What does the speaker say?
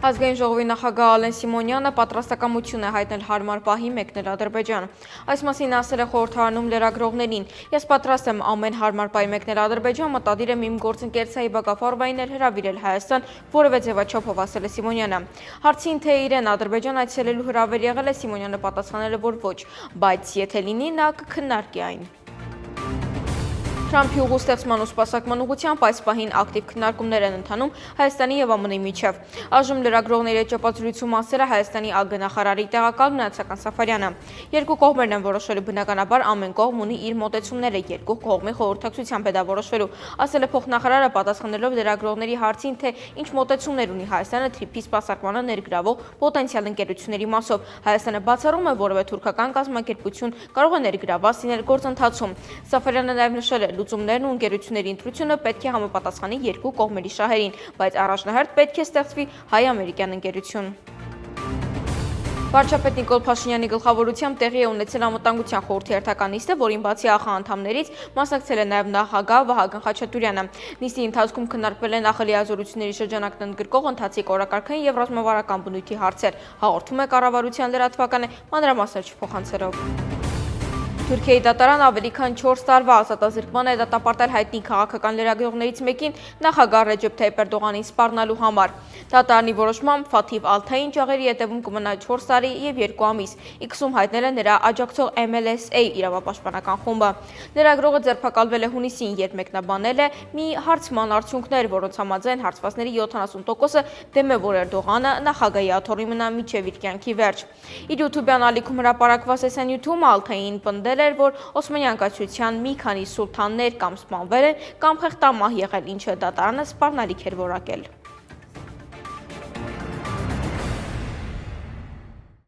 Ազգային ժողովի նախագահ Ալեն Սիմոնյանը պատրաստակամություն է հայտնել հարմար պահի մեկնել Ադրբեջան։ Այս մասին ասել է խորհրդարանում լրագրողներին։ Ես պատրաստ եմ ամեն հարմար պահի մեկնել Ադրբեջան, մտադիր եմ իմ գործընկեր Սաիբա Գաֆարովային հրավիրել Հայաստան, որևէ ձևաչափով ասել է Սիմոնյանը։ Հարցին թե իրեն Ադրբեջան այցելելու հրավեր եղել է, Սիմոնյանը պատասխանել է, որ ոչ, բայց եթե լինի, նա կքննարկի այն։ Թրամփի ուղղուստեղծման ու սպասարկման ուղղությամբ այս պահին ակտիվ քննարկումներ են ընթանում Հայաստանի և ԱՄՆ-ի միջև։ Այժմ լրագրողների հետ ճեպազրույցում ասել է Հայաստանի ԱԳ-նախարարի տեղակալ Մնացական Սաֆարյանը։ Երկու կողմերն են որոշելու, բնականաբար ամեն կողմ ունի իր մոտեցումները, երկու կողմի խորհրդակցությամբ է դա որոշվելու, ասել է փոխնախարարը պատասխանելով լրագրողների հարցին, թե ինչ մոտեցումներ ունի Հայաստանը TTIP-ի սպասարկմանը ներգրավող պոտենցիալ ընկերությունների մասով։ Հայաստանը բացառում է որևէ թուրքական կազմակերպություն կարող է ներգրավված լինել գործընթացում։ Սաֆարյանը նաև նշել է, լուծումներն ու ընկերությունների ընտրությունը պետք է համապատասխանի երկու կողմերի շահերին, բայց առաջնահերթ պետք է ստեղծվի հայ-ամերիկյան ընկերություն։ Վարչապետ Նիկոլ Փաշինյանի գլխավորությամբ տեղի է ունեցել անվտանգության խորհրդի հերթական նիստը, որին բացի ԱԽ անդամներից մասնակցել է նաև նախագահ Վահագն Խաչատուրյանը։ Նիստի ընթացքում քննարկվել են նախլիազորությունների շրջանակն ընդգրկող ընթացիկ օրակարգային և ռազմավարական բնույթի հարցեր, հաղորդում է կառավարության լրատվականը մանրամասներ չփոխանցելով։ Թուրքիայի դատարան ավելի քան 4 տարվա ազատազրկման է դատապարտել հայտնի քաղաքական լրագրողներից մեկին նախագահ Ռեջեփ Թայիփ Էրդողանին սպառնալու համար։ Դատարանի որոշմամբ Ֆաթիվ Ալթային ճաղերի հետևում կմնա 4 տարի և 2 ամիս։ X-ում հայտնել է նրա աջակցող MLSA իրավապաշտպանական խումբը։ Լրագրողը ձերբակալվել է հունիսին, երբ մեկնաբանել է մի հարցման արդյունքներ, որոնց համաձայն հարցվածների 70%-ը դեմ է, որ Էրդողանը նախագահի աթոռի մնա մինչև իր կյանքի վերջ։ Իր յութուբյան ալիքում հրապարակված տեսանյութում Ալթային պնդել էր, որ Օսմանյան կայսրության մի քանի սուլթաններ կամ սպանվել են, կամ խեղդամահ եղել, ինչը դատարանը սպառնալիք էր որակել։